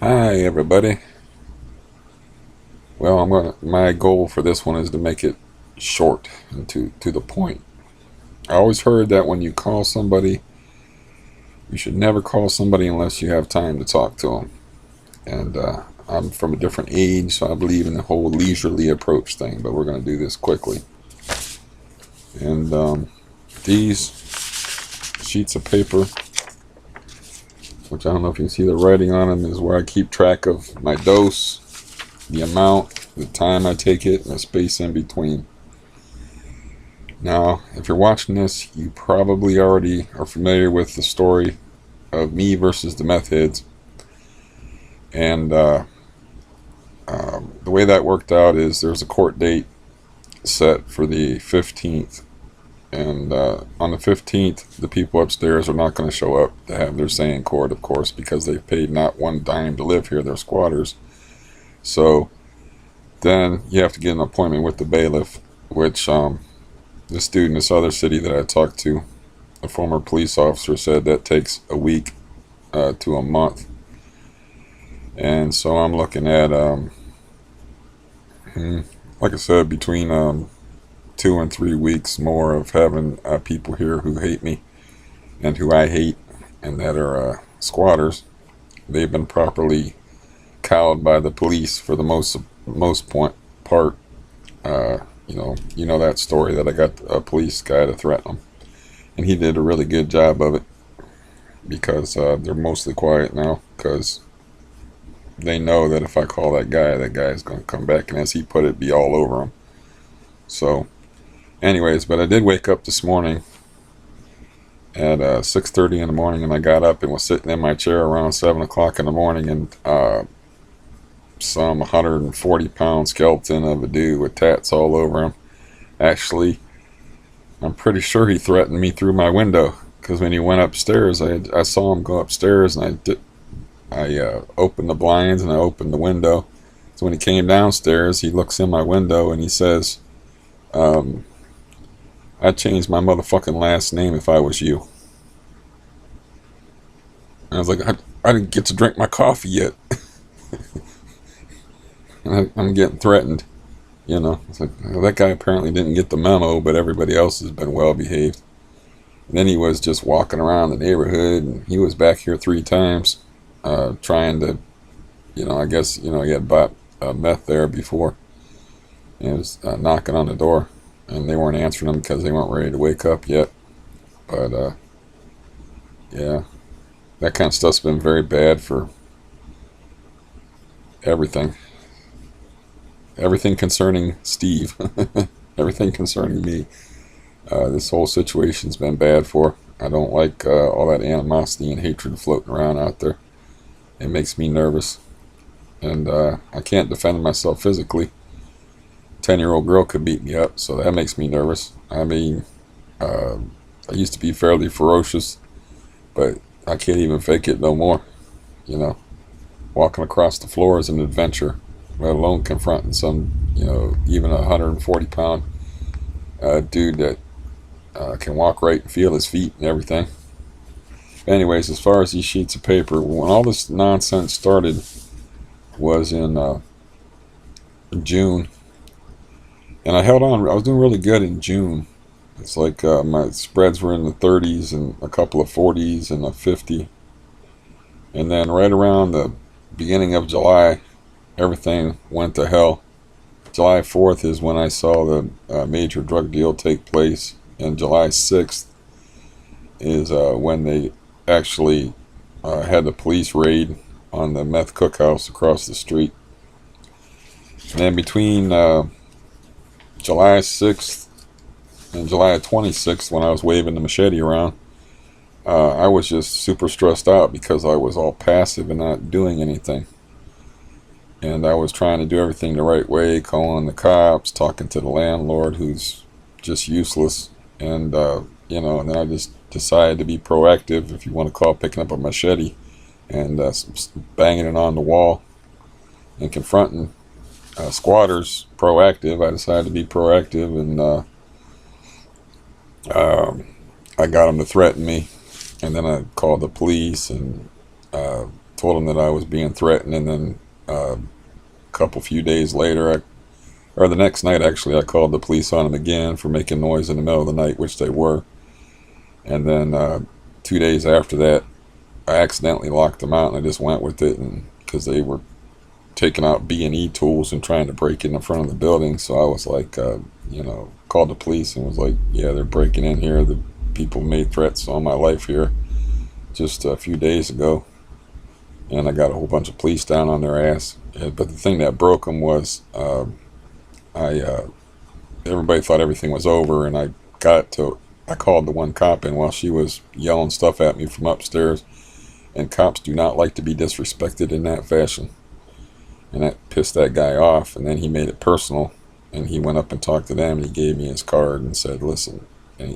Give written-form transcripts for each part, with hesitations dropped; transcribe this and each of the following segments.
Hi everybody. Well, my goal for this one is to make it short and to the point. I always heard that when you call somebody, you should never call somebody unless you have time to talk to them. And I'm from a different age, so I believe in the whole leisurely approach thing, but we're going to do this quickly. And these sheets of paper, which I don't know if you can see the writing on them, is where I keep track of my dose, the amount, the time I take it, and the space in between. Now, if you're watching this, you probably already are familiar with the story of me versus the meth heads. And the way that worked out is there's a court date set for the 15th. And on the 15th, the people upstairs are not going to show up to have their say in court, of course, because they've paid not one dime to live here. They're squatters. So then you have to get an appointment with the bailiff, which this dude in this other city that I talked to, a former police officer, said that takes a week to a month. And so I'm looking at, like I said, between 2 and 3 weeks more of having people here who hate me and who I hate and that are squatters. They've been properly cowed by the police for the most part. You know that story that I got a police guy to threaten them, and he did a really good job of it because they're mostly quiet now because they know that if I call that guy is going to come back and, as he put it, be all over them. So anyways, but I did wake up this morning at 6:30 in the morning, and I got up and was sitting in my chair around 7 o'clock in the morning, and some 140-pound skeleton of a dude with tats all over him. Actually, I'm pretty sure he threatened me through my window, because when he went upstairs, I saw him go upstairs, and I opened the blinds and I opened the window. So when he came downstairs, he looks in my window and he says, I'd change my motherfucking last name if I was you. And I was like, I didn't get to drink my coffee yet. And I'm getting threatened. It's like, well, that guy apparently didn't get the memo, but everybody else has been well behaved. And then he was just walking around the neighborhood, and he was back here 3 times, trying to, I guess, he had bought meth there before, and he was knocking on the door, and they weren't answering him because they weren't ready to wake up yet. But yeah, that kind of stuff's been very bad for everything. Everything concerning Steve. Everything concerning me. This whole situation's been bad for. I don't like all that animosity and hatred floating around out there. It makes me nervous. And I can't defend myself physically. 10-year-old girl could beat me up, so that makes me nervous. I mean, I used to be fairly ferocious, but I can't even fake it no more. Walking across the floor is an adventure, let alone confronting some, even a 140-pound dude that can walk right and feel his feet and everything. Anyways, as far as these sheets of paper, when all this nonsense started was in June, and I held on. I was doing really good in June. It's like my spreads were in the 30s and a couple of 40s and a 50. And then right around the beginning of July, everything went to hell. July 4th is when I saw the major drug deal take place, and July 6th is when they actually had the police raid on the meth cookhouse across the street. And then between July 6th and July 26th, when I was waving the machete around, I was just super stressed out because I was all passive and not doing anything. And I was trying to do everything the right way, calling the cops, talking to the landlord who's just useless. And, and then I just decided to be proactive, if you want to call picking up a machete and banging it on the wall and confronting squatters proactive. I decided to be proactive, and I got them to threaten me. And then I called the police, and told him that I was being threatened, and then a few days later, or the next night actually, I called the police on him again for making noise in the middle of the night, which they were. And then 2 days after that, I accidentally locked them out, and I just went with it, and because they were taking out B&E tools and trying to break in the front of the building. So I was like, called the police and was like, yeah, they're breaking in here. The people made threats on my life here just a few days ago, and I got a whole bunch of police down on their ass. But the thing that broke them was everybody thought everything was over, and I called the one cop in while she was yelling stuff at me from upstairs, and cops do not like to be disrespected in that fashion. And that pissed that guy off, and then he made it personal, and he went up and talked to them, and he gave me his card and said, listen,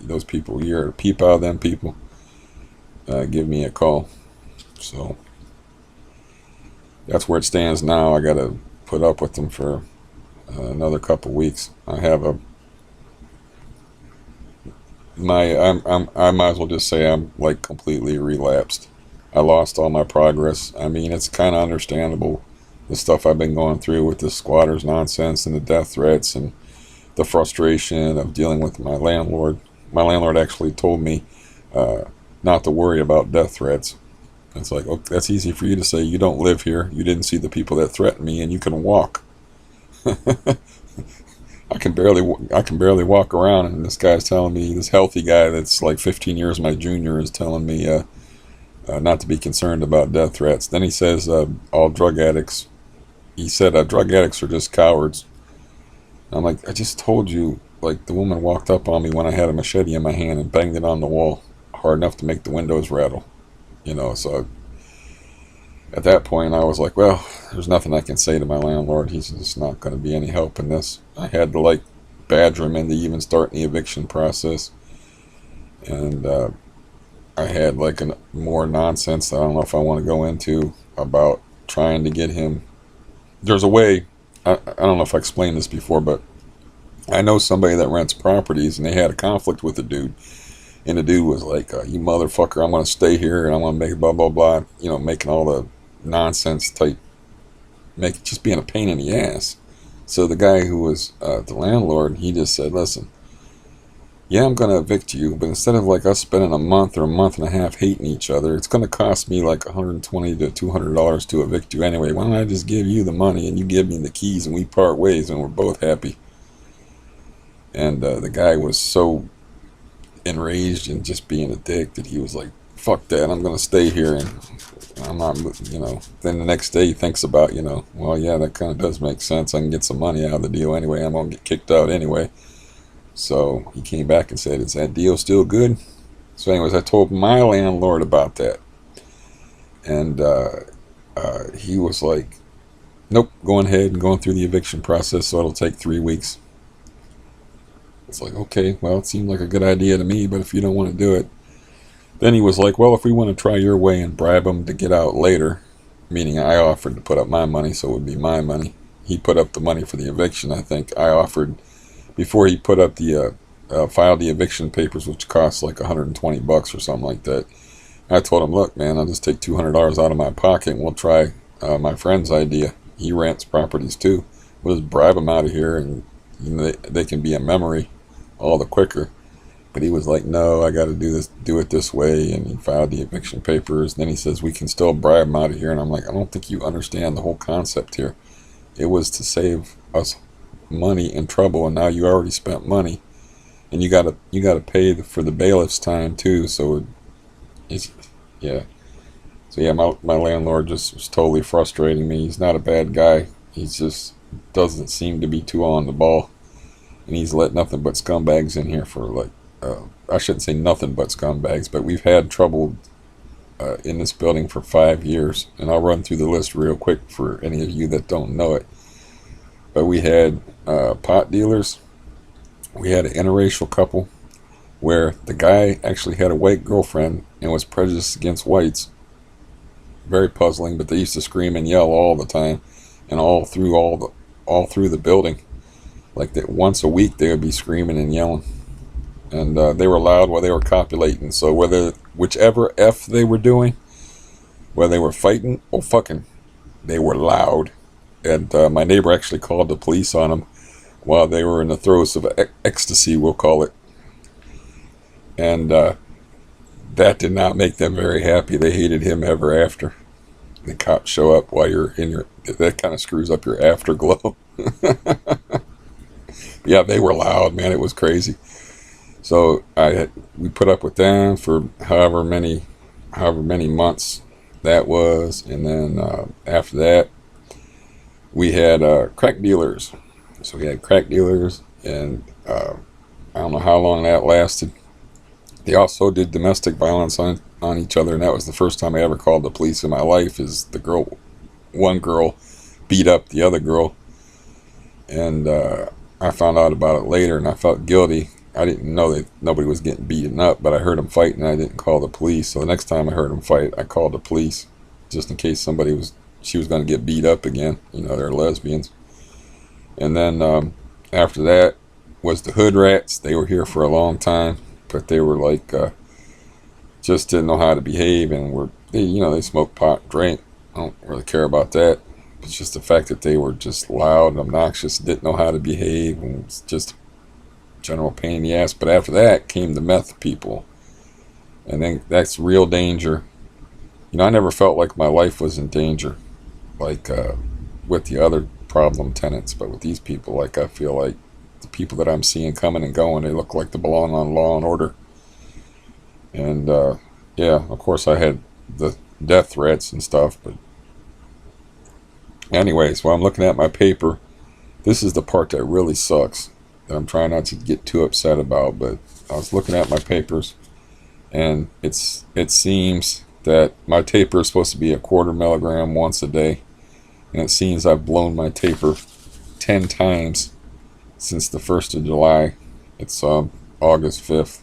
those people, you're a peep out of them people, give me a call. So that's where it stands now. I got to put up with them for another couple weeks. I have I might as well just say I'm like completely relapsed. I lost all my progress. I mean, it's kind of understandable, the stuff I've been going through with the squatters nonsense and the death threats and the frustration of dealing with my landlord. My landlord actually told me not to worry about death threats. It's like, oh, that's easy for you to say. You don't live here. You didn't see the people that threatened me, and you can walk. I can barely walk around, and this guy's telling me, this healthy guy that's like 15 years my junior is telling me not to be concerned about death threats. Then he says all drug addicts. He said drug addicts are just cowards. I'm like, I just told you. Like, the woman walked up on me when I had a machete in my hand and banged it on the wall hard enough to make the windows rattle. So at that point I was like, well, there's nothing I can say to my landlord. He's just not going to be any help in this. I had to like badger him into even starting the eviction process. And I had like more nonsense that I don't know if I want to go into about trying to get him. There's a way, I don't know if I explained this before, but I know somebody that rents properties, and they had a conflict with the dude. And the dude was like, you motherfucker, I'm going to stay here and I'm going to make blah, blah, blah. Making all the nonsense type, just being a pain in the ass. So the guy who was the landlord, he just said, listen, yeah, I'm going to evict you, but instead of like us spending a month or a month and a half hating each other, it's going to cost me like $120 to $200 to evict you anyway. Why don't I just give you the money and you give me the keys and we part ways and we're both happy? And the guy was so enraged and just being a dick that he was like, fuck that, I'm going to stay here, and I'm not, then the next day he thinks about, well, yeah, that kind of does make sense. I can get some money out of the deal anyway. I'm going to get kicked out anyway. So he came back and said, is that deal still good? So anyways, I told my landlord about that. And he was like, nope, going ahead and going through the eviction process, so it'll take 3 weeks. It's like, okay, well, it seemed like a good idea to me, but if you don't want to do it. Then he was like, well, if we want to try your way and bribe him to get out later, meaning I offered to put up my money, so it would be my money. He put up the money for the eviction, I think. I offered, before he put up the, filed the eviction papers, which cost like $120 or something like that. I told him, look, man, I'll just take $200 out of my pocket and we'll try my friend's idea. He rents properties too. We'll just bribe him out of here, and they can be a memory all the quicker. But he was like, no, I got to do it this way. And he filed the eviction papers. Then he says, we can still bribe him out of here. And I'm like, I don't think you understand the whole concept here. It was to save us money and trouble, and now you already spent money, and you gotta pay for the bailiff's time too. So yeah. So yeah, my landlord just was totally frustrating me. He's not a bad guy. He just doesn't seem to be too on the ball. And he's let nothing but scumbags in here for like, I shouldn't say nothing but scumbags, but we've had trouble in this building for 5 years. And I'll run through the list real quick for any of you that don't know it. But we had pot dealers. We had an interracial couple where the guy actually had a white girlfriend and was prejudiced against whites. Very puzzling, but they used to scream and yell all the time, and all through the building. Like that, once a week they would be screaming and yelling, and they were loud while they were copulating. So whichever F they were doing, Well, they were fighting. Oh, fucking. They were loud. And my neighbor actually called the police on them while they were in the throes of ecstasy, we'll call it. And that did not make them very happy. They hated him ever after. The cops show up while you're in your... That kind of screws up your afterglow. Yeah, they were loud, man. It was crazy. So we put up with them for however many months that was, and then after that, we had crack dealers. So we had crack dealers, and I don't know how long that lasted. They also did domestic violence on each other, and that was the first time I ever called the police in my life. Is one girl beat up the other girl, and I found out about it later, and I felt guilty. I didn't know that nobody was getting beaten up, but I heard them fighting, and I didn't call the police. So the next time I heard them fight, I called the police, just in case she was going to get beat up again. You know, they're lesbians. And then after that was the hood rats. They were here for a long time, but they were like, just didn't know how to behave, and they smoked pot and drank. I don't really care about that. It's just the fact that they were just loud and obnoxious, didn't know how to behave, and it was just general pain in the ass. But after that came the meth people, and then that's real danger. You know, I never felt like my life was in danger, like with the other problem tenants, but with these people, like, I feel like the people that I'm seeing coming and going, they look like they belong on Law and Order. And yeah, of course I had the death threats and stuff, but anyways, while I'm looking at my paper, this is the part that really sucks, that I'm trying not to get too upset about. But I was looking at my papers, and it seems that my taper is supposed to be 1/4 milligram once a day, and it seems I've blown my taper 10 times since the 1st of July. It's August 5th,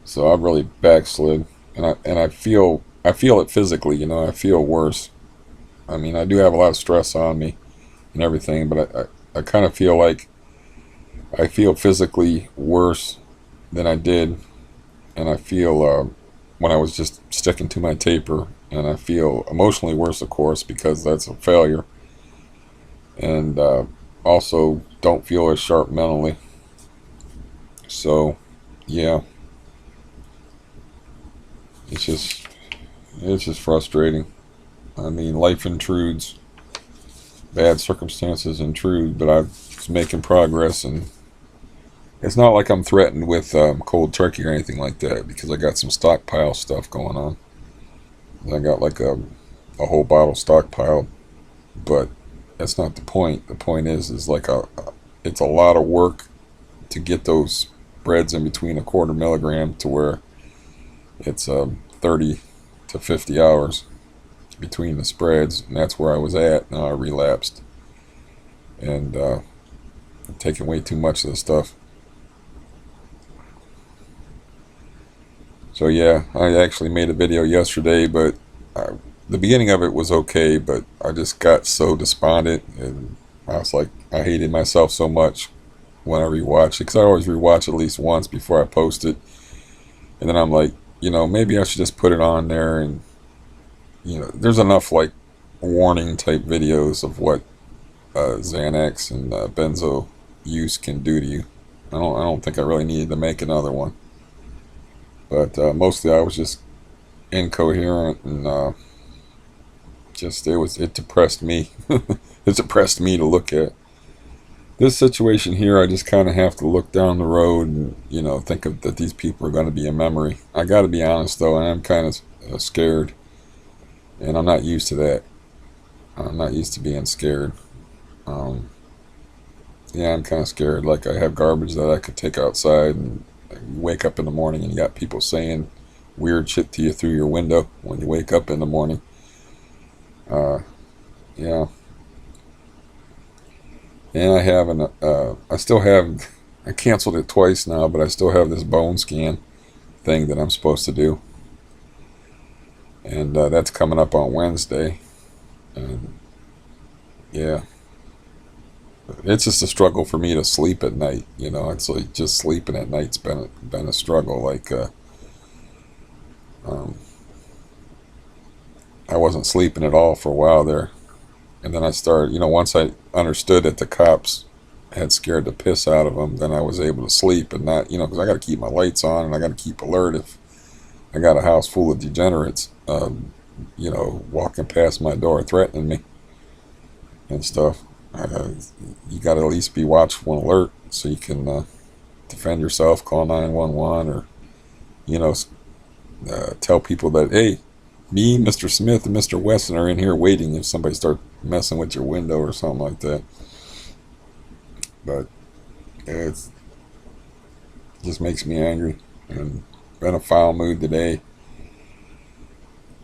so I've really backslid, and I feel it physically. You know, I feel worse. I mean, I do have a lot of stress on me and everything, but I kind of feel like I feel physically worse than I did, and I feel when I was just sticking to my taper, and I feel emotionally worse, of course, because that's a failure, and also don't feel as sharp mentally. So yeah, it's just frustrating. I mean, life intrudes, bad circumstances intrude, but I was making progress, and it's not like I'm threatened with cold turkey or anything like that, because I got some stockpile stuff going on. I got like a whole bottle stockpiled, but that's not the point. The point is like it's a lot of work to get those breads in between 1/4 milligram to where it's 30 to 50 hours between the spreads, and that's where I was at. Now I relapsed, and I'm taking way too much of the stuff. So yeah, I actually made a video yesterday, but the beginning of it was okay, but I just got so despondent, and I was like, I hated myself so much when I rewatched it, because I always rewatch at least once before I post it, and then I'm like, you know, maybe I should just put it on there, and you know, there's enough like warning type videos of what Xanax and Benzo use can do to you. I don't think I really needed to make another one, but mostly I was just incoherent, and it depressed me. It depressed me to look at. This situation here, I just kind of have to look down the road and, you know, think of that these people are going to be a memory. I got to be honest though, I am kind of scared, and I'm not used to that. I'm not used to being scared. Yeah, I'm kind of scared. Like, I have garbage that I could take outside, and you wake up in the morning and you got people saying weird shit to you through your window when you wake up in the morning. Yeah. And I still have, I canceled it twice now, but I still have this bone scan thing that I'm supposed to do. And that's coming up on Wednesday. And yeah, it's just a struggle for me to sleep at night. You know, it's like just sleeping at night's been a struggle. Like, I wasn't sleeping at all for a while there. And then I started, once I understood that the cops had scared the piss out of them, then I was able to sleep and not, because I got to keep my lights on and I got to keep alert if I got a house full of degenerates, walking past my door threatening me and stuff. You got to at least be watchful and alert so you can defend yourself, call 911, or, you know, tell people that, hey, me, Mr. Smith, and Mr. Weston are in here waiting if somebody starts messing with your window or something like that. But it just makes me angry and been a foul mood today.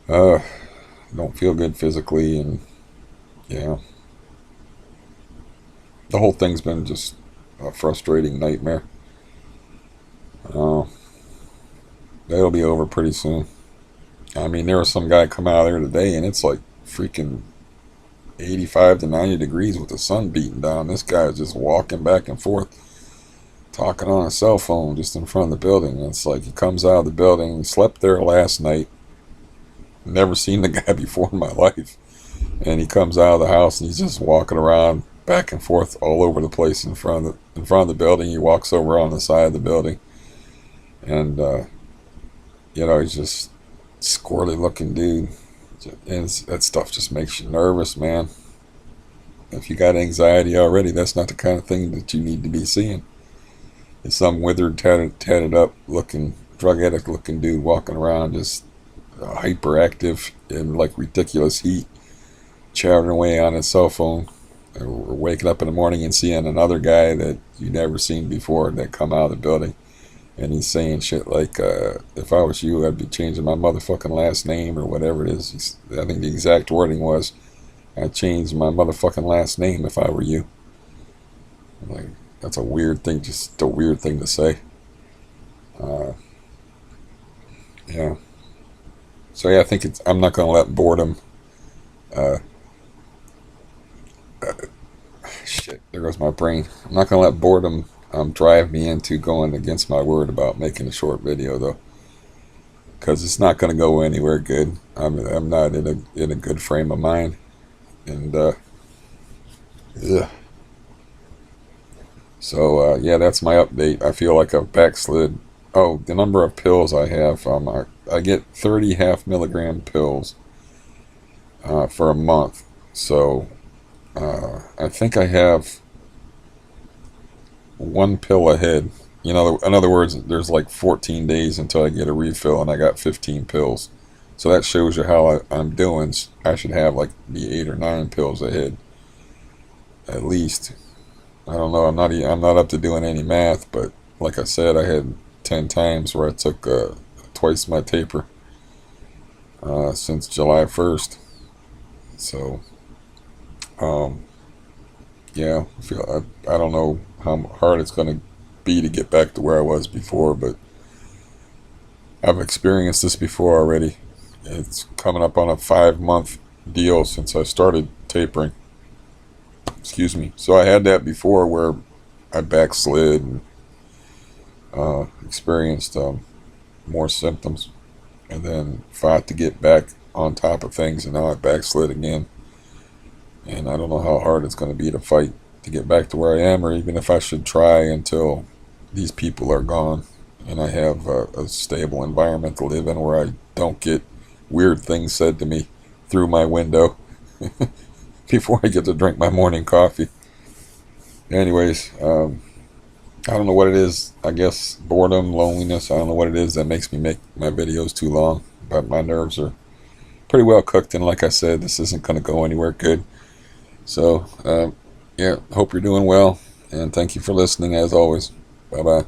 Don't feel good physically, and yeah, the whole thing's been just a frustrating nightmare. Uh, that'll be over pretty soon. I mean, there was some guy come out there today, and it's like freaking 85 to 90 degrees with the sun beating down. This guy is just walking back and forth, talking on a cell phone just in front of the building. And it's like he comes out of the building, he slept there last night, never seen the guy before in my life. And he comes out of the house and he's just walking around back and forth all over the place in front of the building. He walks over on the side of the building, and he's just squirrely looking dude. And that stuff just makes you nervous, man. If you got anxiety already, that's not the kind of thing that you need to be seeing. It's some withered, tatted up looking, drug addict looking dude walking around just hyperactive in like ridiculous heat, chatting away on his cell phone, or waking up in the morning and seeing another guy that you never seen before that come out of the building, and he's saying shit like, if I was you, I'd be changing my motherfucking last name, or whatever it is. I think the exact wording was, I'd change my motherfucking last name if I were you. Like, that's a weird thing, just a weird thing to say. Yeah. So yeah, I think I'm not going to let boredom, shit, there goes my brain. I'm not going to let boredom drive me into going against my word about making a short video, though, because it's not going to go anywhere good. I'm not in a good frame of mind, and yeah. So yeah, that's my update. I feel like I've backslid. Oh, the number of pills I have. I get 30 half-milligram pills for a month. So I think I have one pill ahead. In other words, there's like 14 days until I get a refill, and I got 15 pills. So that shows you how I'm doing. I should have like the 8 or 9 pills ahead, at least. I don't know. I'm not up to doing any math, but like I said, I had 10 times where I took twice my taper since July 1st. So yeah, I don't know how hard it's going to be to get back to where I was before, but I've experienced this before already. It's coming up on a 5-month deal since I started tapering. Excuse me. So I had that before where I backslid and experienced more symptoms, and then fought to get back on top of things, and now I backslid again. And I don't know how hard it's going to be to fight to get back to where I am, or even if I should try until these people are gone and I have a stable environment to live in where I don't get weird things said to me through my window before I get to drink my morning coffee. Anyways, I don't know what it is. I guess boredom, loneliness. I don't know what it is that makes me make my videos too long, but my nerves are pretty well cooked, and like I said, this isn't going to go anywhere good. So yeah, hope you're doing well, and thank you for listening as always. Bye bye.